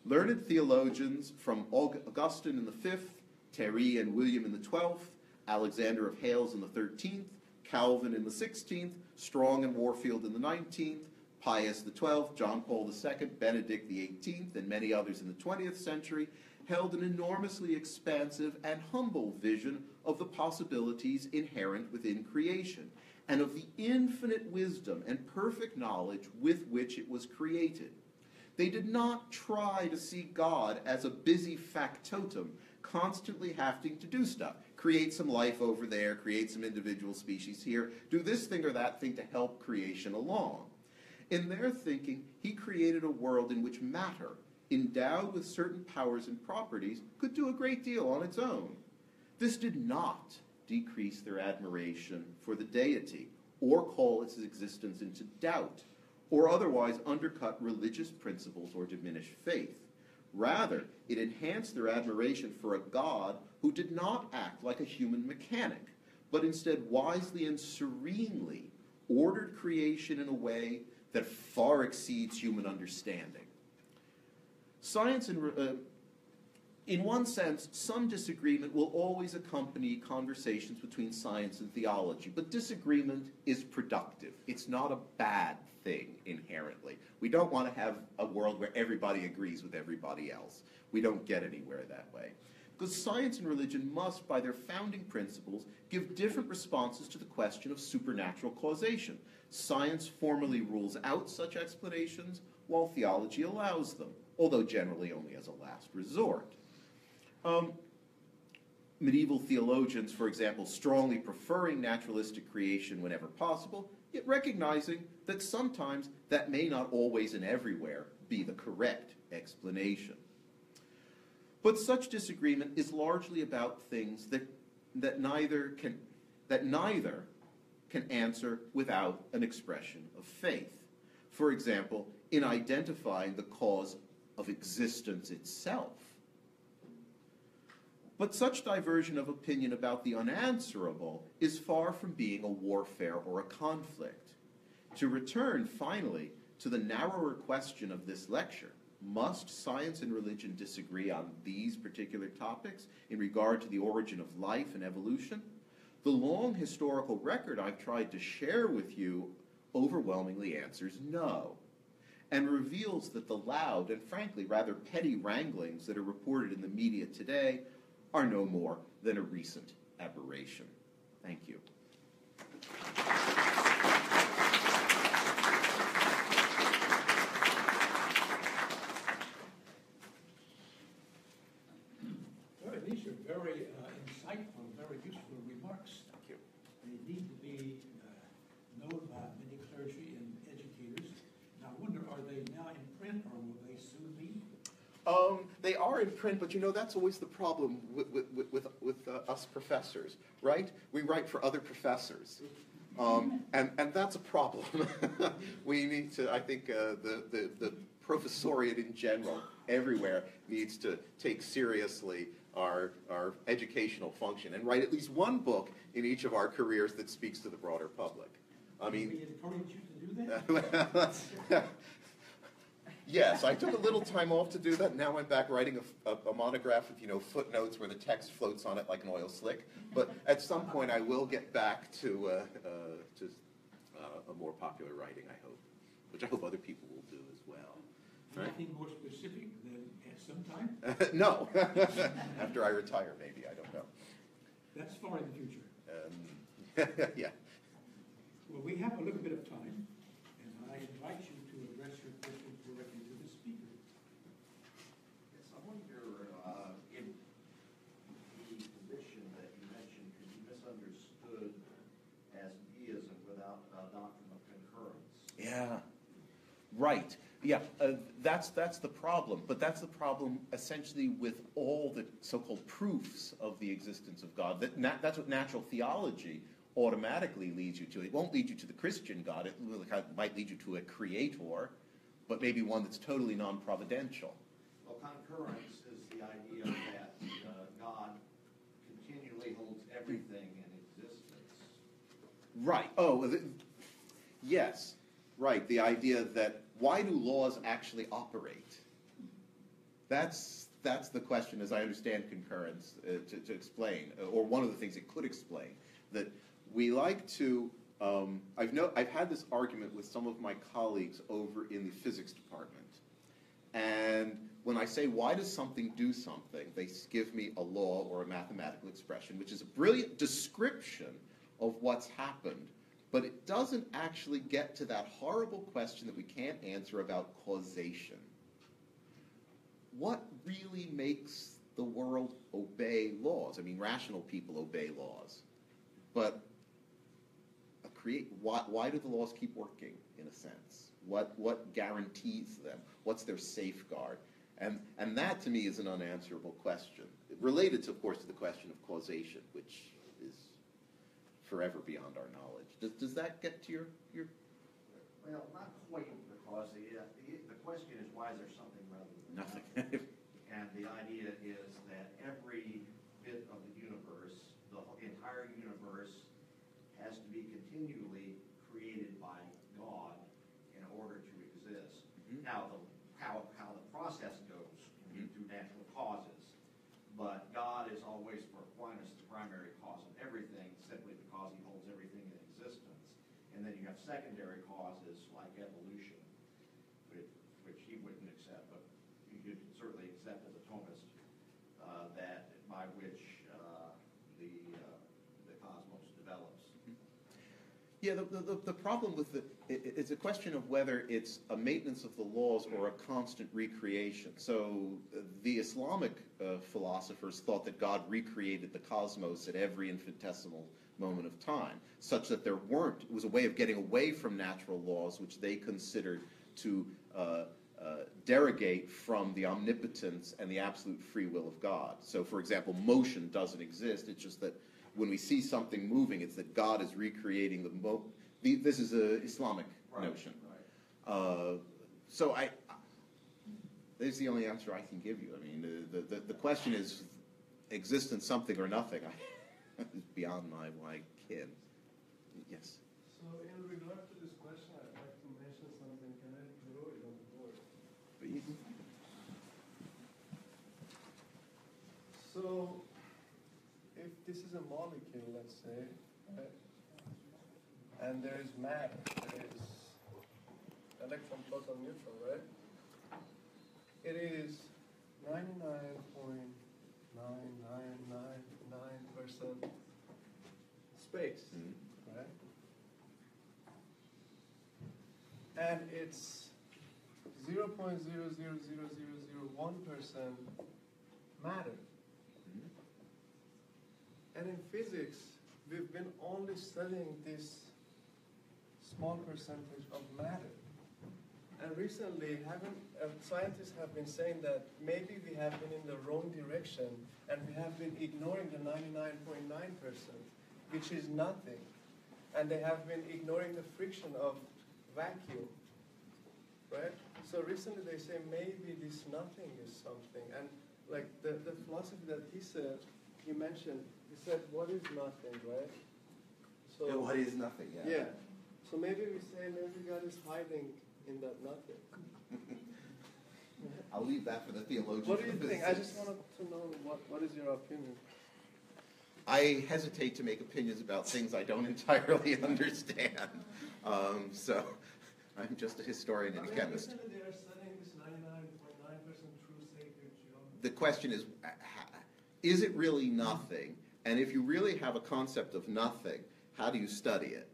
Learned theologians from Augustine in the 5th, Terry and William in the 12th, Alexander of Hales in the 13th, Calvin in the 16th, Strong and Warfield in the 19th, Pius XII, John Paul II, Benedict XVIII, and many others in the 20th century held an enormously expansive and humble vision of the possibilities inherent within creation and of the infinite wisdom and perfect knowledge with which it was created. They did not try to see God as a busy factotum, constantly having to do stuff. Create some life over there, create some individual species here, do this thing or that thing to help creation along. In their thinking, he created a world in which matter, endowed with certain powers and properties, could do a great deal on its own. This did not decrease their admiration for the deity, or call its existence into doubt, or otherwise undercut religious principles or diminish faith. Rather, it enhanced their admiration for a God who did not act like a human mechanic, but instead wisely and serenely ordered creation in a way that far exceeds human understanding. Science, in one sense, some disagreement will always accompany conversations between science and theology, but disagreement is productive. It's not a bad thing inherently. We don't want to have a world where everybody agrees with everybody else. We don't get anywhere that way. Because science and religion must, by their founding principles, give different responses to the question of supernatural causation. Science formally rules out such explanations, while theology allows them, although generally only as a last resort. Medieval theologians, for example, strongly preferring naturalistic creation whenever possible, yet recognizing that sometimes that may not always and everywhere be the correct explanation. But such disagreement is largely about things that neither can answer without an expression of faith. For example, in identifying the cause of existence itself. But such diversion of opinion about the unanswerable is far from being a warfare or a conflict. To return, finally, to the narrower question of this lecture, must science and religion disagree on these particular topics in regard to the origin of life and evolution? The long historical record I've tried to share with you overwhelmingly answers no, and reveals that the loud and frankly rather petty wranglings that are reported in the media today are no more than a recent aberration. Thank you. Well, these are very insightful, very useful remarks. Thank you. They need to be known by many clergy and educators. Now, I wonder, are they now in print or will they soon be? They are in print, but you know, that's always the problem with us professors, right? We write for other professors. And that's a problem. We need to, I think, the professoriate in general, everywhere, needs to take seriously our educational function and write at least one book in each of our careers that speaks to the broader public. I mean, we encourage you to do that? Yes, I took a little time off to do that. Now I'm back writing a monograph with, you know, footnotes where the text floats on it like an oil slick. But at some point I will get back to a more popular writing, I hope, which I hope other people will do as well. Anything more specific than at some time? No. After I retire, maybe. I don't know. That's far in the future. Yeah. Well, we have a little bit of time, and I invite you to address your questions directly to the speaker. Yes, I wonder, in the position that you mentioned could be misunderstood as deism without a doctrine of concurrence. Yeah. Right. Yeah, that's the problem. But that's the problem essentially with all the so-called proofs of the existence of God. That's what natural theology automatically leads you to. It won't lead you to the Christian God. It might lead you to a creator, but maybe one that's totally non-providential. Well, concurrence is the idea that God continually holds everything in existence. Right. Yes. Right. The idea that why do laws actually operate? That's the question, as I understand concurrence, to explain, or one of the things it could explain, that we like to. I've had this argument with some of my colleagues over in the physics department, and when I say why does something do something, they give me a law or a mathematical expression, which is a brilliant description of what's happened, but it doesn't actually get to that horrible question that we can't answer about causation. What really makes the world obey laws? I mean, rational people obey laws, but why do the laws keep working, in a sense? What guarantees them? What's their safeguard? And that, to me, is an unanswerable question, related, of course, to the question of causation, which is forever beyond our knowledge. Does that get to your... Well, not quite, because the question is why is there something rather than Nothing. And the idea is that every bit of the universe, the entire universe, has to be continually created by God in order to exist. Mm-hmm. Now, how the process goes can be through natural causes, but God is always, for Aquinas, the primary cause of everything, simply because he holds everything in existence. And then you have secondary causes like evolution, which he wouldn't accept, but you could certainly accept as a Thomist, that by which the cosmos develops. Yeah, the problem with it's a question of whether it's a maintenance of the laws or a constant recreation. So the Islamic philosophers thought that God recreated the cosmos at every infinitesimal moment of time, such that it was a way of getting away from natural laws, which they considered to derogate from the omnipotence and the absolute free will of God. So, for example, motion doesn't exist. It's just that when we see something moving, it's that God is recreating this is an Islamic notion. Right. So This is the only answer I can give you. I mean, the question is existence something or nothing. It's beyond my kin. Yes? So in regard to this question, I'd like to mention something. Can I draw it on the board? So if this is a molecule, let's say, right, and there is matter, there is electron, proton, neutron, right? It is 99.9999% space, right? And it's 0.0000001% matter. And in physics, we've been only studying this small percentage of matter. And recently, scientists have been saying that maybe we have been in the wrong direction and we have been ignoring the 99.9%, which is nothing. And they have been ignoring the friction of vacuum, right? So recently they say maybe this nothing is something. And like the philosophy that he mentioned, he said, what is nothing, right? So Yeah, what is nothing, yeah. Yeah. So maybe we say maybe God is hiding in that nothing. I'll leave that for the theologians. What do you think? I just wanted to know what is your opinion? I hesitate to make opinions about things I don't entirely understand. So I'm just a historian and a chemist. Recently they are studying this 99.9% true sacred geometry. The question is it really nothing? And if you really have a concept of nothing, how do you study it?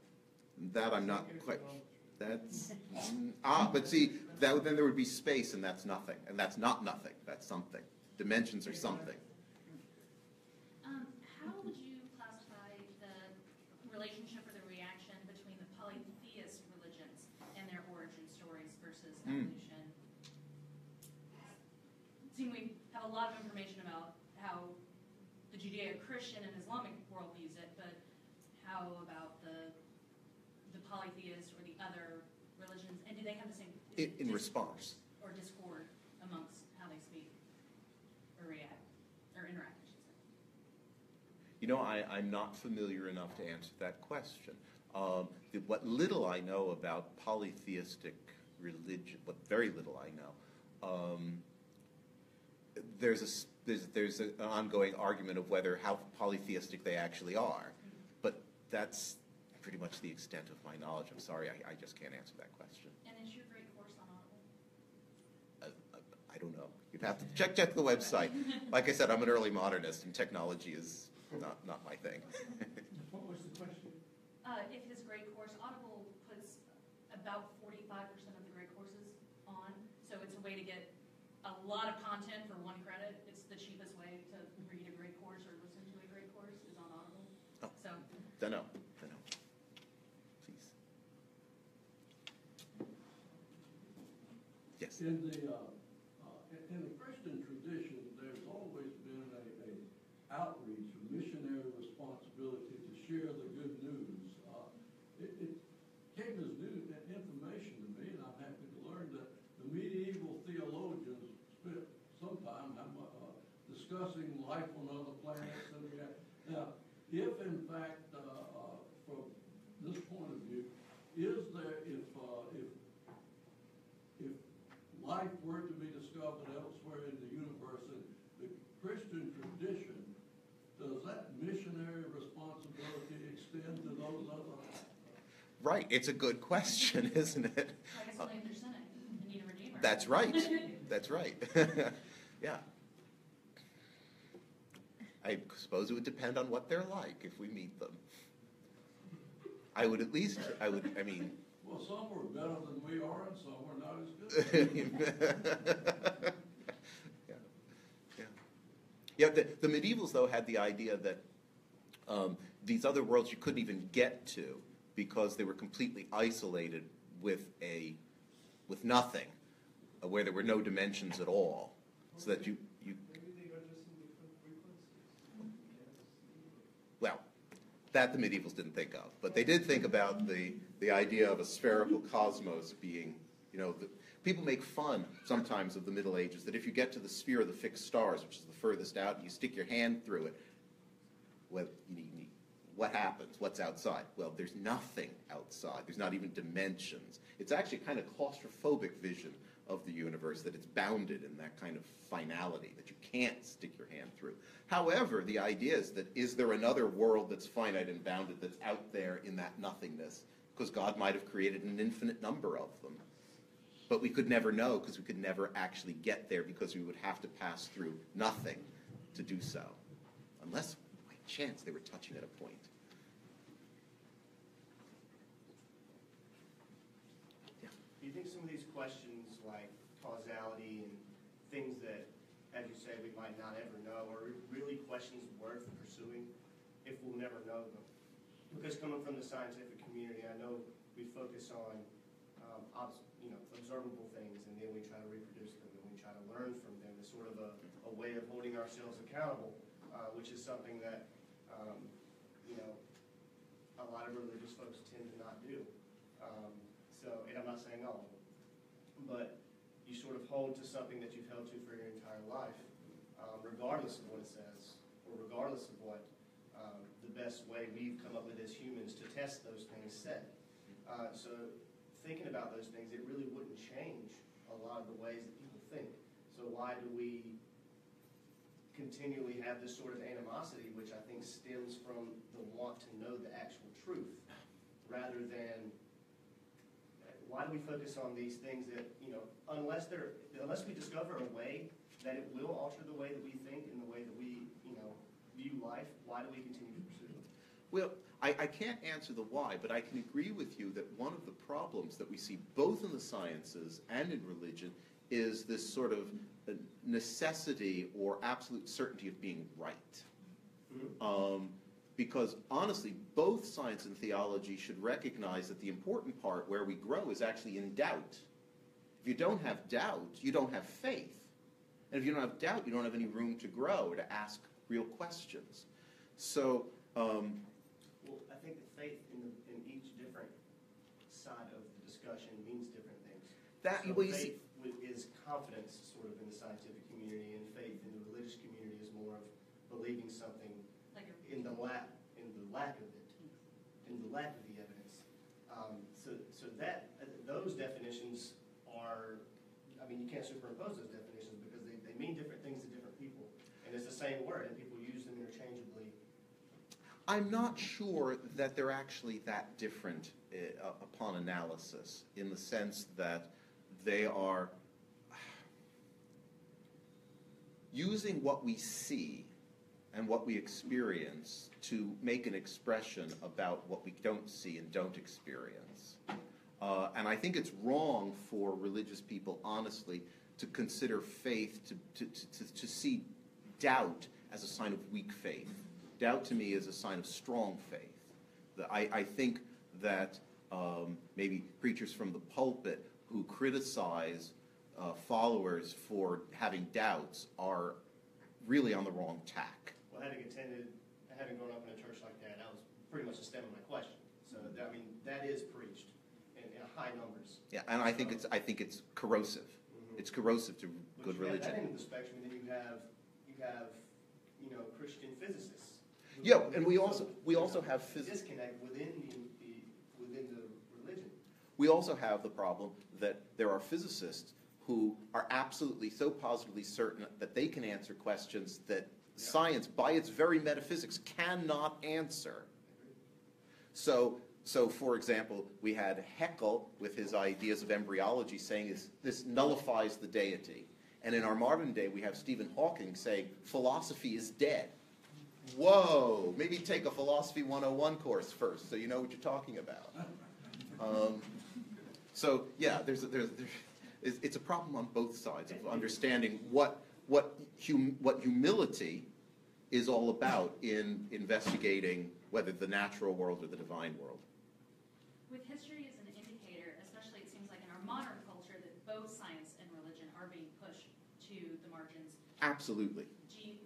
That I'm not quite... That's... but see, then there would be space, and that's nothing. And that's not nothing. That's something. Dimensions are something. How would you classify the relationship or the reaction between the polytheist religions and their origin stories versus evolution? It seems we have a lot of information about how the Judeo-Christian and Islamic world views it, but how about the polytheists or the other religions, and do they have the same In response. or discord amongst how they speak or react or interact, I should say? You know, I'm not familiar enough to answer that question. What little I know about polytheistic religion, what very little I know, there's an ongoing argument of how polytheistic they actually are, but that's pretty much the extent of my knowledge. I'm sorry, I just can't answer that question. And is your great course on Audible? I don't know. You'd have to check the website. Like I said, I'm an early modernist, and technology is not my thing. What was the question? If his great course, Audible puts about 45% of the great courses on, so it's a way to get a lot of content for one credit. It's the cheapest way to read a great course or listen to a great course is on Audible. Oh. So. Don't know. Please. Yes. In the Christian tradition, there's always been a outreach, a missionary responsibility to share the good news. It came as new information to me, and I'm happy to learn that the medieval theologians spent some time discussing life on other planets. Now, if in fact, from this point of view, is there, if life were to be discovered elsewhere in the universe, in the Christian tradition, does that missionary responsibility extend to those other? Right. It's a good question, isn't it? I guess only if they're sinning and need a redeemer. That's right. That's right. Yeah. I suppose it would depend on what they're like if we meet them. I mean... Well, some were better than we are, and some were not as good. Yeah. The medievals, though, had the idea that these other worlds you couldn't even get to because they were completely isolated with nothing, where there were no dimensions at all, so that you. Maybe they are just in different frequencies. Well, that the medievals didn't think of, but they did think about the idea of a spherical cosmos being, People make fun sometimes of the Middle Ages, that if you get to the sphere of the fixed stars, which is the furthest out, and you stick your hand through it, well, what happens? What's outside? Well, there's nothing outside. There's not even dimensions. It's actually kind of claustrophobic vision of the universe, that it's bounded in that kind of finality, that you can't stick your hand through. However, the idea is that, is there another world that's finite and bounded, that's out there in that nothingness? Because God might have created an infinite number of them. But we could never know, because we could never actually get there, because we would have to pass through nothing to do so. Unless, by chance, they were touching at a point. Yeah. Do you think some of these questions, like causality and things that, as you say, we might not ever know, are really questions worth pursuing if we'll never know them? Because coming from the scientific community, I know we focus on observable things, and then we try to reproduce them, and we try to learn from them. It's sort of a way of holding ourselves accountable, which is something that a lot of religious folks tend to not do. And I'm not saying all of them, but you sort of hold to something that you've held to for your entire life, regardless of what it says, or regardless of what the best way we've come up with as humans to test those things said. So thinking about those things, it really wouldn't change a lot of the ways that people think. So why do we continually have this sort of animosity, which I think stems from the want to know the actual truth, rather than, why do we focus on these things that, unless we discover a way that it will alter the way that we think and the way that we, view life, why do we continue to pursue them? Well, I can't answer the why, but I can agree with you that one of the problems that we see both in the sciences and in religion is this sort of necessity or absolute certainty of being right. Mm-hmm. Because honestly, both science and theology should recognize that the important part where we grow is actually in doubt. If you don't have doubt, you don't have faith. And if you don't have doubt, you don't have any room to grow or to ask real questions. So, well, I think that faith in each different side of the discussion means different things. That, so well, you faith see, is confidence, sort of, in the scientific community, and faith in the religious community is more of believing something in the lack of it, in the lack of the evidence. So that those definitions are, you can't superimpose those definitions because they mean different things to different people, and it's the same word, and people use them interchangeably. I'm not sure that they're actually that different upon analysis, in the sense that they are using what we see and what we experience to make an expression about what we don't see and don't experience. And I think it's wrong for religious people, honestly, to consider faith, to see doubt as a sign of weak faith. Doubt to me is a sign of strong faith. I think that maybe preachers from the pulpit who criticize followers for having doubts are really on the wrong tack. Well, having grown up in a church like that, that was pretty much the stem of my question. So, that is preached in high numbers. Yeah, and I think it's corrosive. Mm-hmm. It's corrosive to good religion. At that end of the spectrum, then you have Christian physicists. Yeah, and we also have physicists. Disconnect within the religion. We also have the problem that there are physicists who are absolutely so positively certain that they can answer questions that science, by its very metaphysics, cannot answer. So for example, we had Haeckel with his ideas of embryology saying this nullifies the deity. And in our modern day, we have Stephen Hawking saying philosophy is dead. Whoa! Maybe take a Philosophy 101 course first so you know what you're talking about. So yeah, it's a problem on both sides of understanding what humility is all about in investigating whether the natural world or the divine world. With history as an indicator, especially it seems like in our modern culture that both science and religion are being pushed to the margins. Absolutely.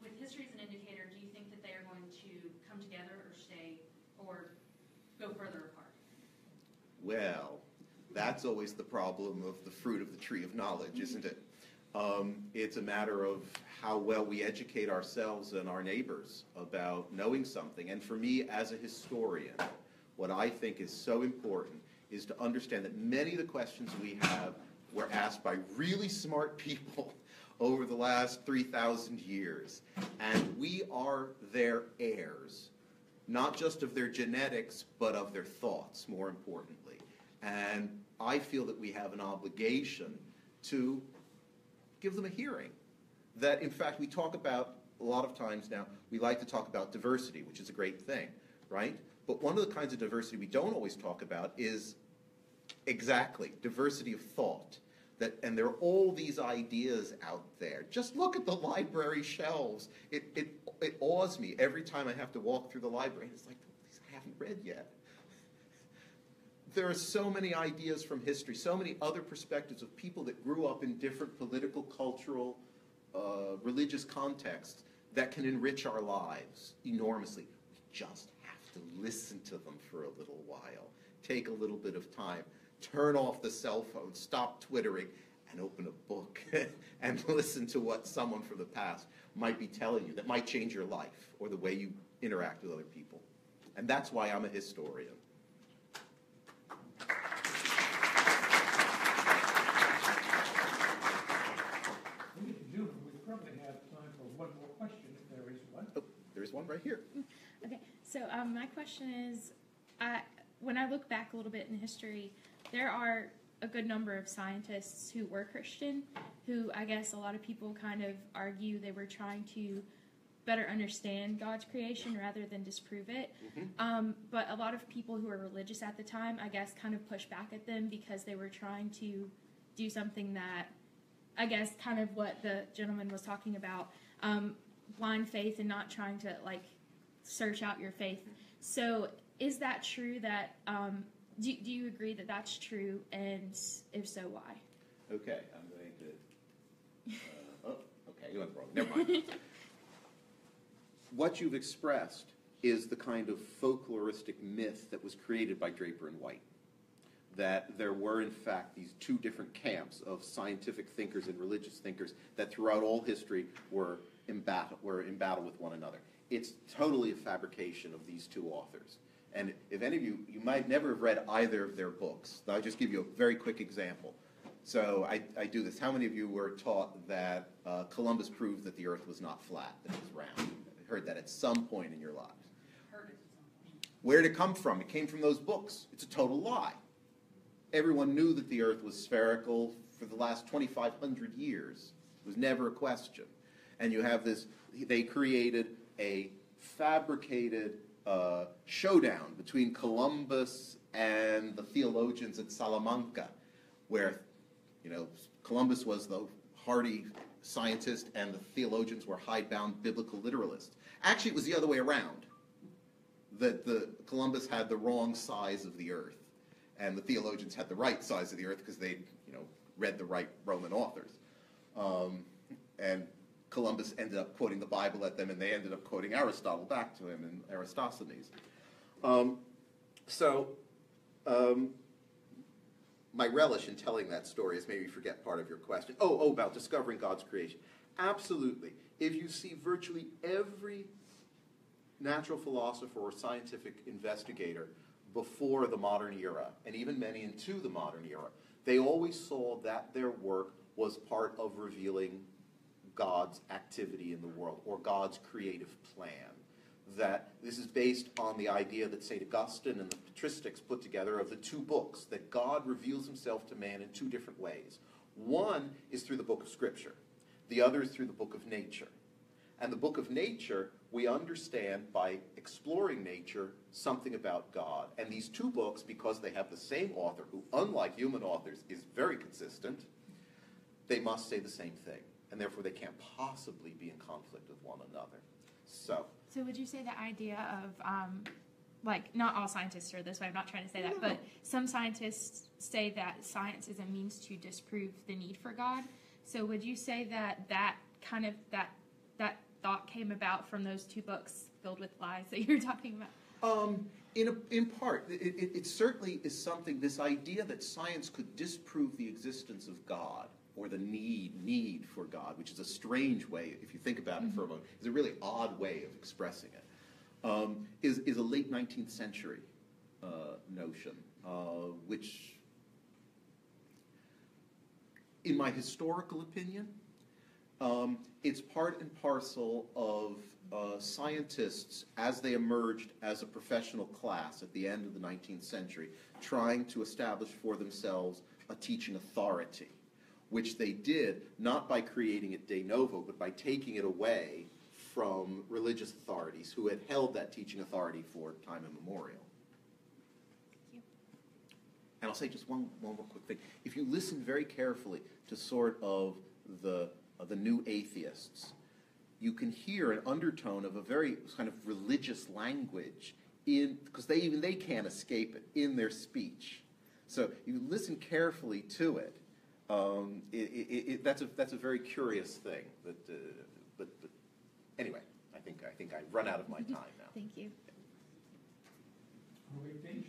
With history as an indicator, do you think that they are going to come together or stay or go further apart? Well, That's always the problem of the fruit of the tree of knowledge, isn't it? It's a matter of how well we educate ourselves and our neighbors about knowing something. And for me, as a historian, what I think is so important is to understand that many of the questions we have were asked by really smart people over the last 3,000 years. And we are their heirs, not just of their genetics, but of their thoughts, more importantly. And I feel that we have an obligation to give them a hearing. That, in fact, we talk about, a lot of times now, we like to talk about diversity, which is a great thing, right? But one of the kinds of diversity we don't always talk about is exactly diversity of thought. And there are all these ideas out there. Just look at the library shelves. It awes me every time I have to walk through the library. It's like, these I haven't read yet. There are so many ideas from history, so many other perspectives of people that grew up in different political, cultural, religious contexts that can enrich our lives enormously. We just have to listen to them for a little while. Take a little bit of time. Turn off the cell phone, stop twittering, and open a book and listen to what someone from the past might be telling you that might change your life or the way you interact with other people. And that's why I'm a historian. Ladies and gentlemen, we probably have time for one more question if there is one. Oh, there's one right here. Okay, so my question is, when I look back a little bit in history, there are a good number of scientists who were Christian, who I guess a lot of people kind of argue they were trying to better understand God's creation rather than disprove it. But a lot of people who were religious at the time, I guess, kind of pushed back at them because they were trying to do something that, I guess, kind of what the gentleman was talking about, blind faith and not trying to, like, search out your faith. So is that true that, do you agree that that's true, and if so, why? Okay, I'm going to, okay, you went wrong, never mind. What you've expressed is the kind of folkloristic myth that was created by Draper and White, that there were, in fact, these two different camps of scientific thinkers and religious thinkers that throughout all history were in battle with one another. It's totally a fabrication of these two authors. And if any of you might never have read either of their books. I'll just give you a very quick example. So I do this. How many of you were taught that Columbus proved that the earth was not flat, that it was round? I heard that at some point in your lives. Heard it at some point. Where did it come from? It came from those books. It's a total lie. Everyone knew that the earth was spherical for the last 2,500 years. It was never a question. And you have this, they created a fabricated showdown between Columbus and the theologians at Salamanca, where, Columbus was the hardy scientist and the theologians were hidebound biblical literalists. Actually, it was the other way around, that Columbus had the wrong size of the earth, and the theologians had the right size of the earth because they'd, read the right Roman authors. And Columbus ended up quoting the Bible at them, and they ended up quoting Aristotle back to him in Aristophanes. My relish in telling that story is maybe forget part of your question. About discovering God's creation. Absolutely. If you see virtually every natural philosopher or scientific investigator before the modern era, and even many into the modern era, they always saw that their work was part of revealing God's activity in the world, or God's creative plan. That this is based on the idea that St. Augustine and the patristics put together of the two books, that God reveals himself to man in two different ways. One is through the book of Scripture. The other is through the book of nature. And the book of nature, we understand by exploring nature something about God. And these two books, because they have the same author, who, unlike human authors, is very consistent, they must say the same thing. And therefore they can't possibly be in conflict with one another. So would you say the idea of, not all scientists are this way, I'm not trying to say that, but some scientists say that science is a means to disprove the need for God. So would you say that that thought came about from those two books filled with lies that you're talking about? In part, it certainly is something, this idea that science could disprove the existence of God, or the need for God, which is a strange way, if you think about it for a moment, is a really odd way of expressing it, is a late 19th century notion, which, in my historical opinion, it's part and parcel of scientists, as they emerged as a professional class at the end of the 19th century, trying to establish for themselves a teaching authority, which they did not by creating it de novo, but by taking it away from religious authorities who had held that teaching authority for time immemorial. And I'll say just one more quick thing. If you listen very carefully to sort of the new atheists, you can hear an undertone of a very kind of religious language because even they can't escape it in their speech. So you listen carefully to it. That's a very curious thing. But anyway, I think I've run out of my time now. Thank you. Are we finished?